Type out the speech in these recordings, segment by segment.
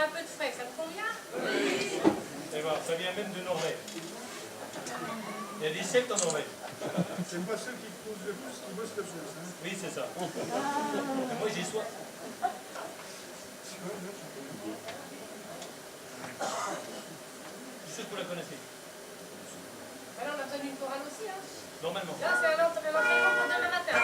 un peu de frais, ça vous convient? Et voilà, ça vient même de Norvège. Il y a des Celtes en Norvège. C'est pas ceux qui posent le plus qui bossent le plus. Hein. Oui, c'est ça. Et moi, j'ai soif. Je sais que vous la connaissez. Alors, on a tenu une chorale aussi, hein? Normalement. Là, c'est un entraînement pour demain matin.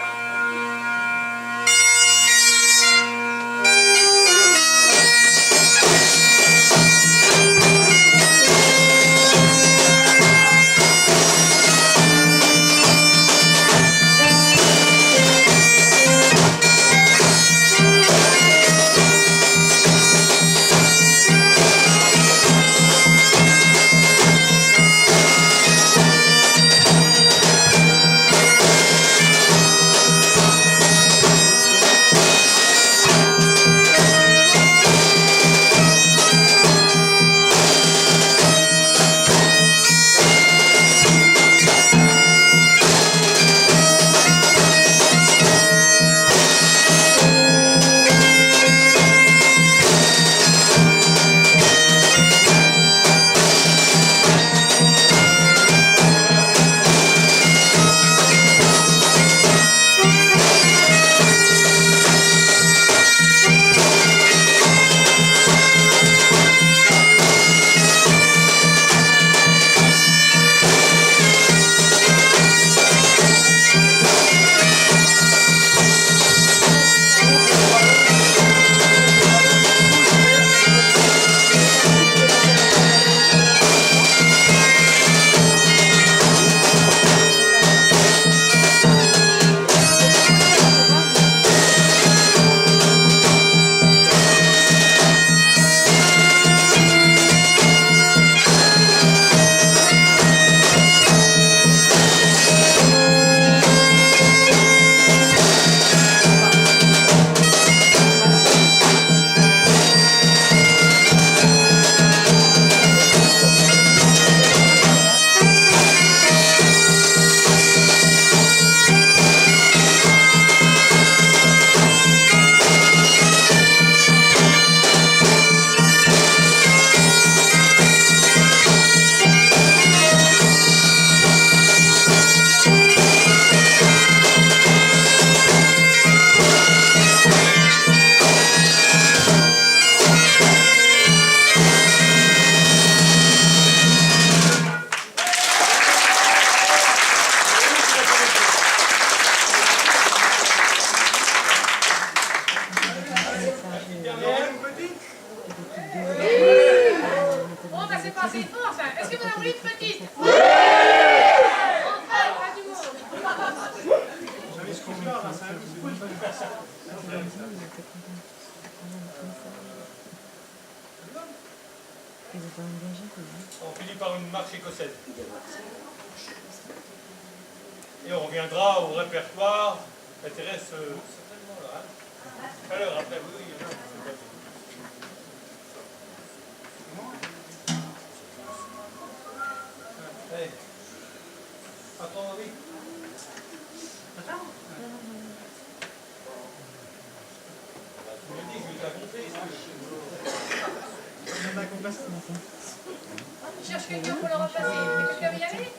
On finit par une marche écossaise. Et on reviendra au répertoire qui intéresse certainement là. Hein. Tout à l'heure, après, oui, il y en a. Allez. Attends, oui. Attends. Tu me dis, je vais t'accompagner. Tu cherches quelqu'un pour le repasser? Quelqu'un veut y aller?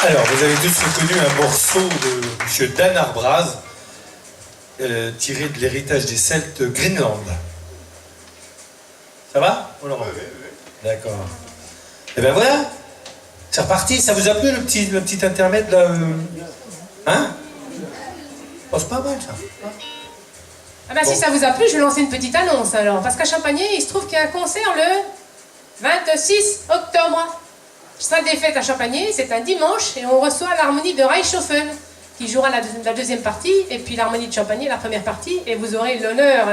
Alors, vous avez tous reconnu un morceau de M. Dan Arbraz, tiré de l'héritage des Celtes Greenland. Ça va? Oui. D'accord. Et ben voilà, c'est reparti. Ça vous a plu le petit intermède là Hein? Oh, c'est pas mal ça. Ah bah bon. Si ça vous a plu, je vais lancer une petite annonce alors. Parce qu'à Champagné, il se trouve qu'il y a un concert le 26 octobre. Salle des fêtes à Champagné, c'est un dimanche et on reçoit l'harmonie de Reichshofen qui jouera la deuxième partie et puis l'harmonie de Champagné la première partie et vous aurez l'honneur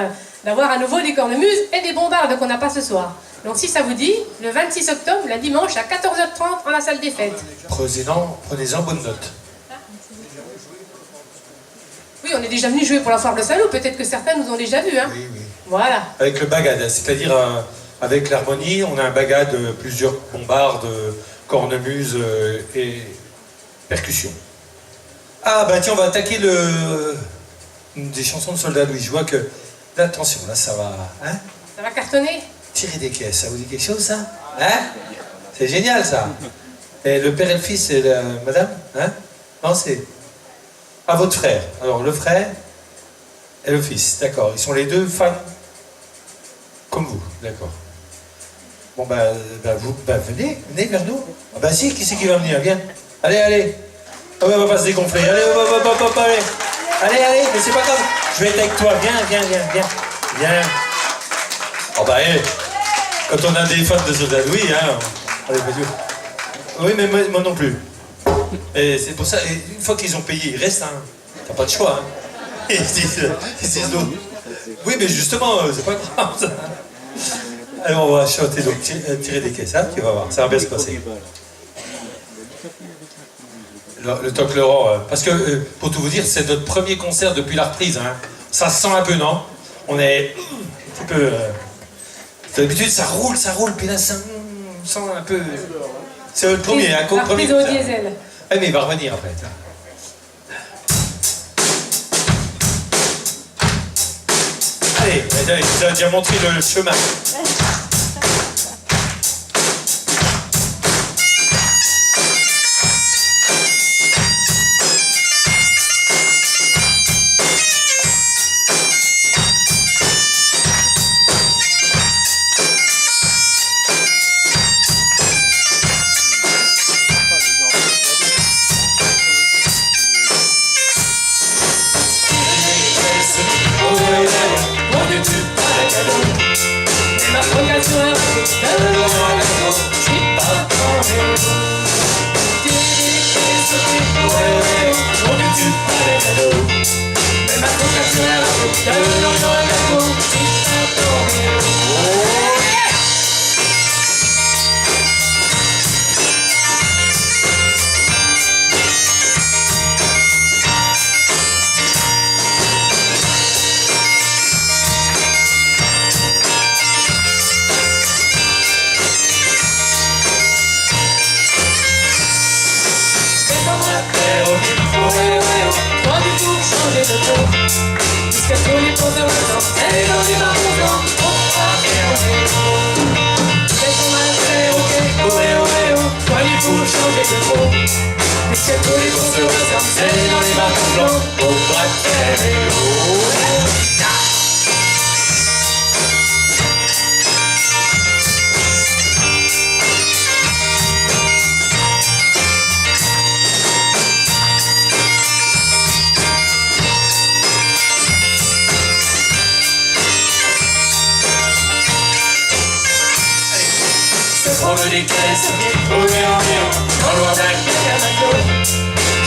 d'avoir à nouveau des cornemuses et des bombardes qu'on n'a pas ce soir. Donc si ça vous dit, le 26 octobre, le dimanche à 14h30 en la salle des fêtes. Prenez-en bonne note. Oui, on est déjà venu jouer pour la foire de Saint-Loup, peut-être que certains nous ont déjà vus, hein. Oui, oui. Voilà. Avec le bagad, c'est-à-dire avec l'harmonie, on a un bagad, plusieurs bombardes, cornemuses et percussions. Ah bah tiens, on va attaquer des chansons de Soldat Louis. Je vois que, là, attention, là ça va, hein? Ça va cartonner? Tirer des caisses, ça vous dit quelque chose ça? Hein? C'est génial ça. Et le père et le fils, c'est la madame? Hein? Non, c'est... Ah, votre frère. Alors, le frère et le fils, d'accord. Ils sont les deux fans comme vous, d'accord. Bon, vous, venez vers nous. Ah, bah si, qui c'est qui va venir? Viens. Allez, allez. Oh, on va pas se dégonfler. Allez, allez. Allez, mais c'est pas grave. Je vais être avec toi. Viens. Oh, bah, quand on a des fans de Soldat Louis, hein. Allez, vas-y. Oui, mais moi non plus. Et c'est pour ça, une fois qu'ils ont payé, ils restent, hein. T'as pas de choix, hein. Ils disent non. Oui, mais justement, c'est pas grave, ça. Alors, on va chanter, donc, tirer des caisses, hein, tu vas voir, ça va bien se passer. Le Toc Laurent, parce que, pour tout vous dire, c'est notre premier concert depuis la reprise, hein. Ça se sent un peu, non? On est un petit peu... d'habitude, ça roule, puis là, ça sent un peu... C'est le premier, hein, la reprise au diesel. Ah, mais il va revenir après. Allez, il vous a déjà montré le chemin.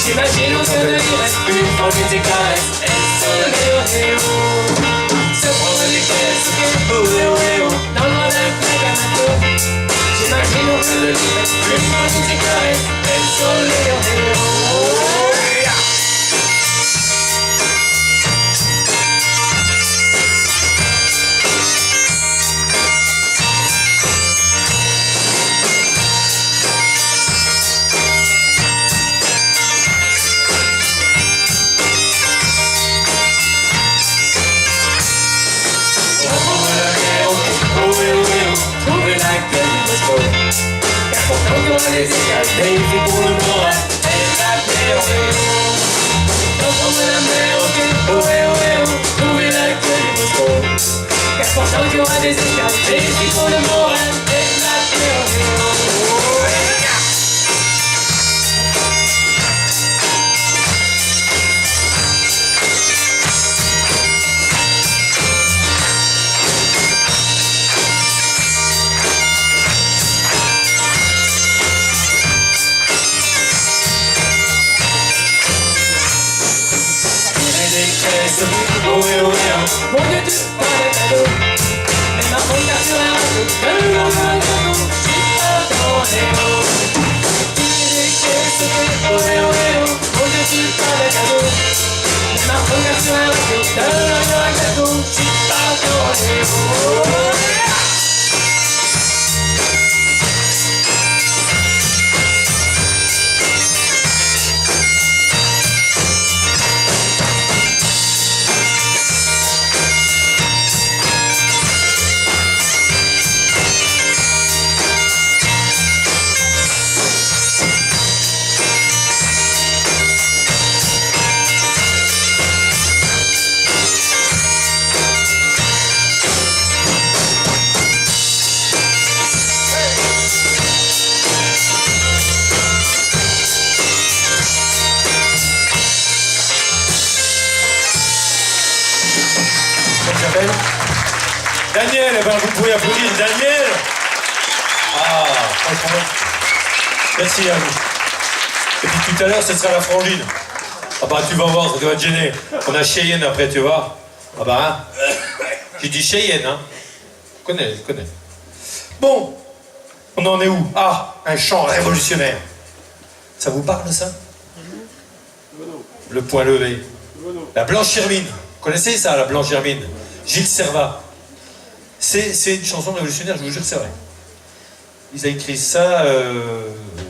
J'imagine au feu de l'ivresse, une fois que tes caresses, elles soleil. Se prendre des caisses, dans le noir d'un claque à mato. J'imagine au feu de l'ivresse, une fois que tes caresses, elles soleil. Les escaliers pour le moral et la terre. Reprendre la mer, ok, trouver la queue du Bosco. Car pourtant il y aura des escaliers pour le moral et la terre. Mon Dieu, tu parles de cadeau. Mais ma femme car sur un radeau, de l'eau, j'y pas dans les mots. Mon Dieu, tu parles de cadeau. Mais ma femme car Daniel, eh ben, vous pouvez applaudir Daniel. Ah, franchement. Merci à vous. Et puis tout à l'heure, ce sera la frangine. Ah bah tu vas voir, ça doit te gêner. On a Cheyenne après, tu vois. Ah bah hein. J'ai dit Cheyenne, hein. Je connais. Bon, on en est où? Ah, un chant révolutionnaire. Ça vous parle ça? Le point levé. La Blanche Hermine. Vous connaissez ça, la Blanche Hermine? Gilles Servat. C'est une chanson révolutionnaire, je vous jure, c'est vrai. Ils ont écrit ça.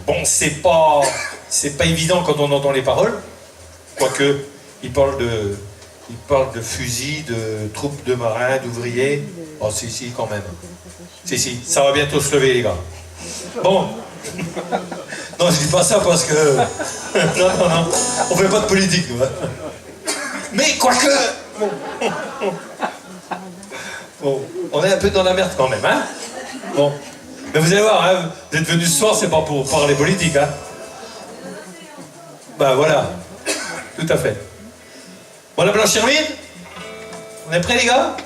Bon, c'est pas évident quand on entend les paroles. Quoique, ils parlent de fusils, de troupes de marins, d'ouvriers. Oh, si, quand même. Si, ça va bientôt se lever, les gars. Bon. Non, je dis pas ça parce que... non. On fait pas de politique, nous. Hein. Mais quoique... Bon, on est un peu dans la merde quand même, hein. Bon. Mais vous allez voir, hein, vous êtes venus ce soir, c'est pas pour parler politique, hein. Bah voilà. Tout à fait. Bon, la Blanche Hermine? On est prêts, les gars?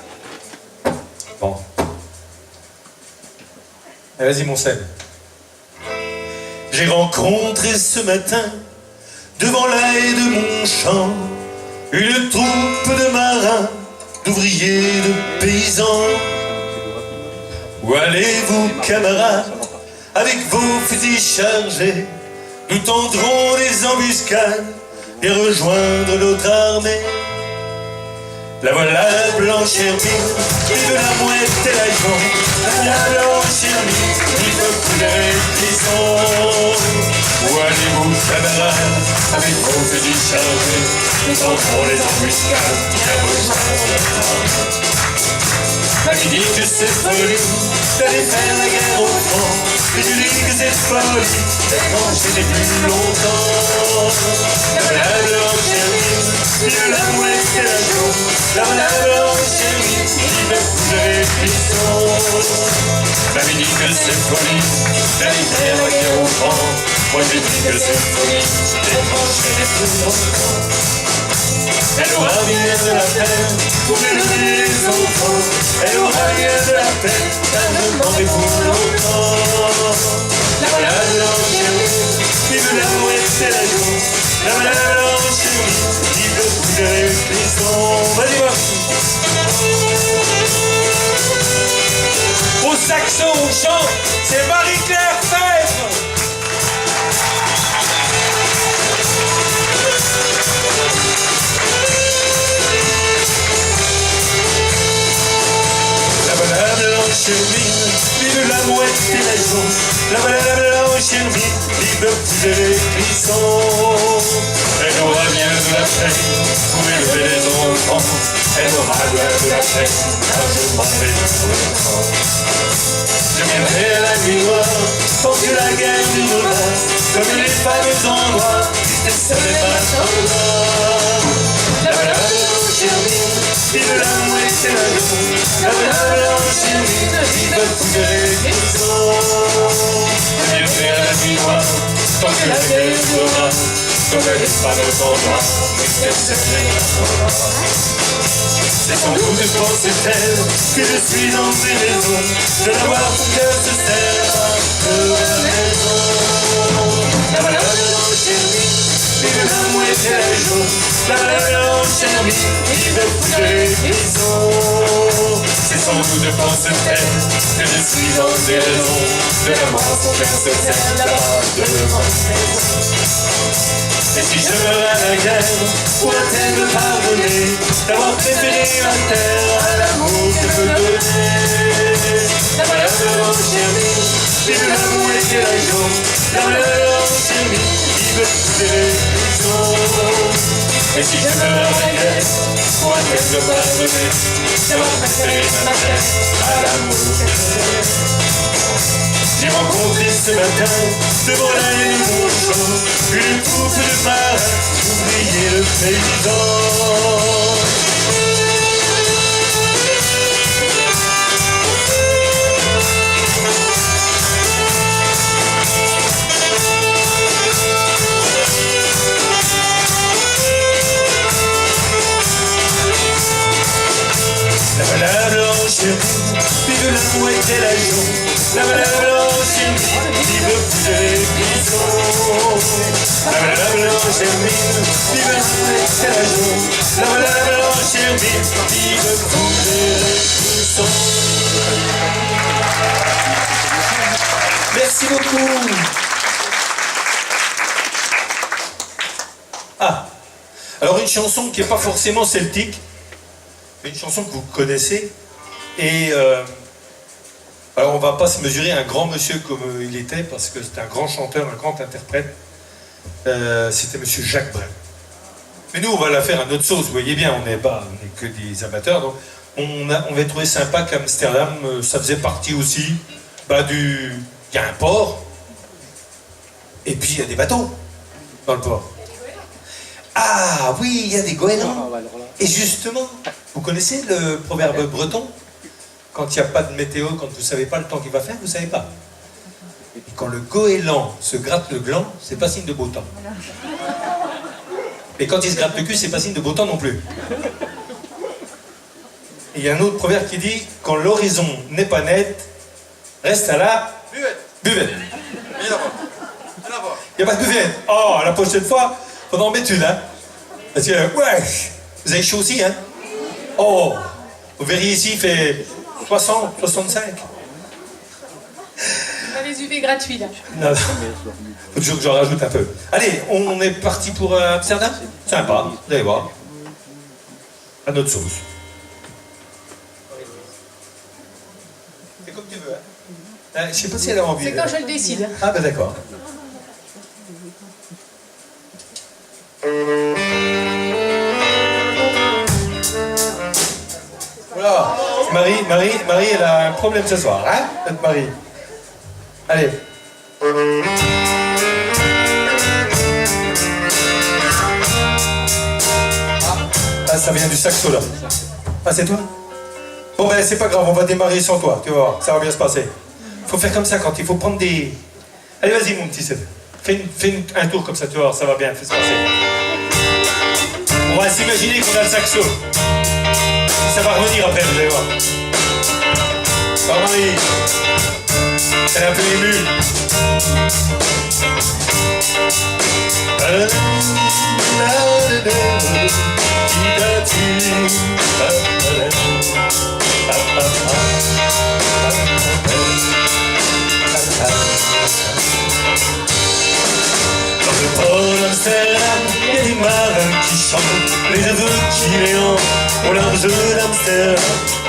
Bon. Allez, vas-y, mon scène. J'ai rencontré ce matin, devant la haie de mon champ, une troupe de marins, d'ouvriers, de paysans. Où allez-vous, camarades, avec vos fusils chargés? Nous tenterons des embuscades et rejoindre notre armée. La voilà, Blanche Hermine, et de la mouette et la jambe. La Blanche Hermine, il faut couler les sons. Où allez-vous, camarades, avec vos fusils chargés? Nous tenterons les embuscades et rejoindre notre armée. La dit que c'est folie d'aller faire la guerre au front, et tu dis que c'est folie d'être enchaîné plus longtemps. La Blanche Hermine, vive la mouette et la jaune. La Blanche Hermine, vive les frissons. M'avait dit que c'est folie d'aller faire la guerre au front. Moi j'ai dit que c'est folie d'être enchaîné plus longtemps. Elle aura bien de la peine pour élever les enfants. Elle aura bien de la peine car je m'en vais pour longtemps. La Blanche Hermine, vive la mouette et la jaune. La Blanche Hermine, vive tous les frissons. Vas-y, voir. Au saxo, au chant, c'est Marie-Claire Fèvre. La Blanche Hermine, vive la mouette et la jaune. La Blanche Hermine, vive tous les frissons. Elle aura bien de la peine pour élever les enfants. Elle aura bien de la peine car je m'en vais pour longtemps. Je viendrai à la nuit noire tant que la guerre durera, comme les femmes en noir qui se débattent en noir. La Blanche Hermine, vive la mouette et la jaune. La Blanche Hermine, vive tous les frissons. Je viendrai à la nuit noire tant que la guerre durera, comme les femmes en noir qui se débattent en noir. C'est sans doute pour cette terre que je suis dans ces maisons, de l'avoir pour que se serve de raison. La Blanche Hermine, vive la mouette et la jaune. La Blanche Hermine, vive tous les frissons. C'est sans doute pour cette terre que je suis dans ces raisons, de l'avoir pour que se serve là-bas devant les maisons. Et si je meurs à la guerre, pourra-t-elle me pardonner d'avoir préféré la terre à l'amour qu'elle me donnait? La valeur en chérie, vive l'amour et quelle raison. La valeur en chérie, vive toutes les prisons. Et si je meurs à la guerre, pourra-t-elle me pardonner d'avoir préféré la terre à l'amour qu'elle me donnait? J'ai rencontré ce matin, devant la ligne de mon champ, une troupe de marins, ouvriers le paysan. La valable en chérie, vive l'amour et quelle raison. La valable en chérie, vive plus les prisons. La valable en chérie, vive l'amour et quelle raison. La valable en chérie, vive plus les prisons. Merci beaucoup. Ah, alors une chanson qui n'est pas forcément celtique, une chanson que vous connaissez, et alors on va pas se mesurer un grand monsieur comme il était, parce que c'était un grand chanteur, un grand interprète, c'était monsieur Jacques Brel. Mais nous on va la faire à notre sauce, vous voyez bien, on n'est que des amateurs, donc on va trouver sympa qu'Amsterdam, ça faisait partie aussi il y a un port, et puis il y a des bateaux dans le port. Ah oui, il y a des goélands. Et justement, vous connaissez le proverbe breton? Quand il n'y a pas de météo, quand vous ne savez pas le temps qu'il va faire, vous ne savez pas. Et quand le goéland se gratte le gland, c'est pas signe de beau temps. Et quand il se gratte le cul, c'est pas signe de beau temps non plus. Et il y a un autre proverbe qui dit, quand l'horizon n'est pas net, reste à la buvette. Il n'y a pas de buvette. Oh, la prochaine fois, faut en mettre une, hein. Parce que, ouais, vous avez chaud aussi, hein. Oh, vous verriez ici, il fait 60, 65. On a les UV gratuits, là. Non, faut toujours que j'en rajoute un peu. Allez, on est parti pour Amsterdam. Sympa, vous allez voir. À notre sauce. C'est comme tu veux, hein. Je sais pas si elle a envie. C'est quand je le décide. Ah ben d'accord. Voilà. Marie, elle a un problème ce soir, hein, notre Marie. Allez. Ah, ça vient du saxo là. Ah, c'est toi? Bon ben c'est pas grave, on va démarrer sans toi, tu vas voir, ça va bien se passer. Faut faire comme ça quand il faut prendre des... Allez vas-y mon petit Seb, fais un tour comme ça, tu vas voir, ça va bien, fais se passer. On va s'imaginer qu'on a le saxo. Ça va revenir après, vous allez voir. Marie, elle est un peu émue. Dans le port d'Amsterdam, il y a des marins qui chantent, les aveux qui les hantent au large d'Amsterdam.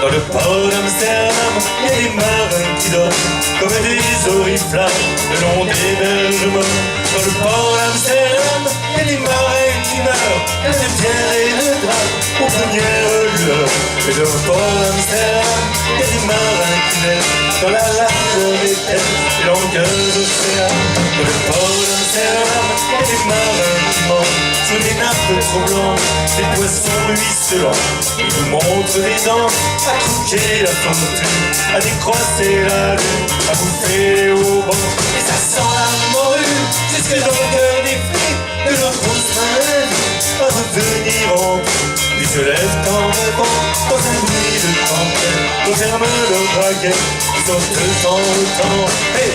Dans le port d'Amsterdam, il y a des marins qui dorment comme des oriflammes le long des berges morts. Dans le port d'Amsterdam, il y a des marins qui meurent, il y a des pierres et des draps aux premières lueurs. Et dans le port d'Amsterdam, il y a des marins qui naissent dans la largeur des terres et longueurs d'océan. Dans le port d'Amsterdam, il y a des marins qui mangent sur des nappes trop blanches, des poissons ruisselants. Ils vous montrent des dents, à croquer la fortune, à décroisser la lune, à bouffer au banc. Et ça sent la morue, jusque dans le cœur des filles de notre train à revenir en vie. Ils se lèvent en rêvant dans un bruit de tempête, referment leur baguette, ils sortent de temps en temps. Hey!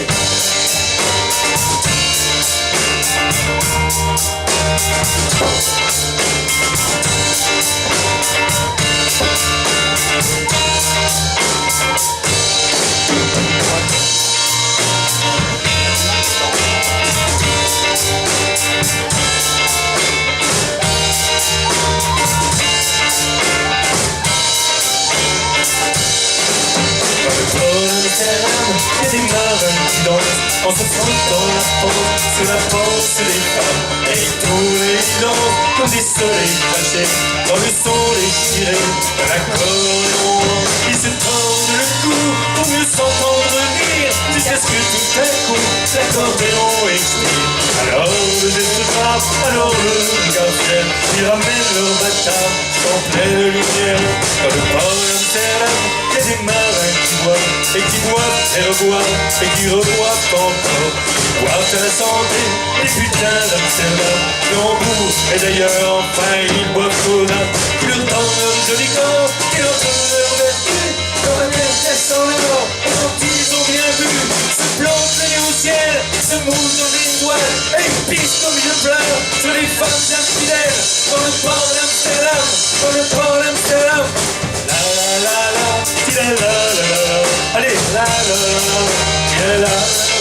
Amsterdam, il y a des marins qui dansent en se frottant la pente sous la force des femmes. Et ils tournent et ils dansent comme des soleils cachés dans le son déchiré d'un accordéon. Ils se tordent le cou pour mieux s'entendre rire jusqu'à ce que tout à coup l'accordéon expire. Alors le geste frappe, alors le regard fier, ils ramènent leur bâtard en pleine lumière. Dans le port d'Amsterdam, il y a des marins qui boivent et qui boivent et reboivent et qui reboivent encore. Ils boivent à la santé, les putains d'Amsterdam, qui en bourre et d'ailleurs enfin ils boivent soda, qui leur tendent leur joli corps, qui leur donnent leur vertu. Quand la mer descend le nord, et quand ils ont bien vu, se plantent le nez au ciel, se mouillent dans les étoiles, et ils pissent comme je pleure sur les femmes infidèles, dans le port d'Amsterdam, dans le port d'Amsterdam. La la la la, ti la la la la, allez la la la la, ti la la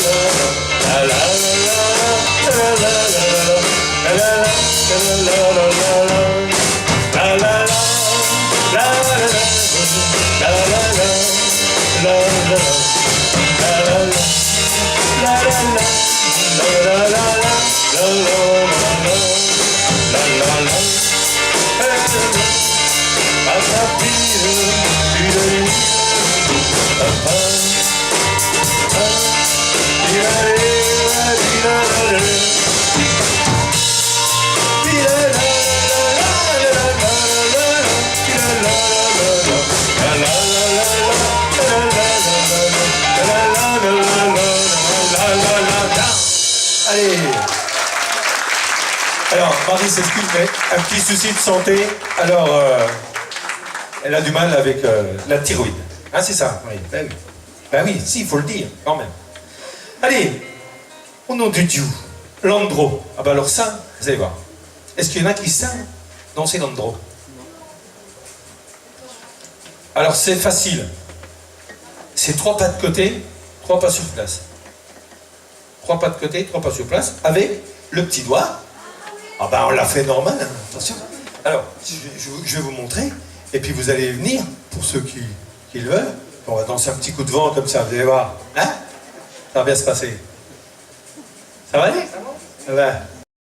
la la, la la la la, la la la la, la la la la la, la la la la. La la la, la la la, la la la, la la la, la la la, la la la, la la la, Allez. Alors, Marie s'excuse, mais un petit souci de santé. Alors, elle a du mal avec la thyroïde. Ah, c'est ça, oui. Ben oui. Ben oui, si, il faut le dire, quand même. Allez, au nom de Dieu, Landro. Ah ben alors ça, vous allez voir. Est-ce qu'il y en a qui savent danser Landro? Alors, c'est facile. C'est 3 pas de côté, 3 pas sur place. 3 pas de côté, 3 pas sur place, avec le petit doigt. Ah ben on l'a fait normal, hein. Attention. Alors, je vais vous montrer, et puis vous allez venir, pour ceux qui le veulent. On va danser un petit coup de vent comme ça, vous allez voir. Hein? Ça va bien se passer. Ça va aller? Ça va.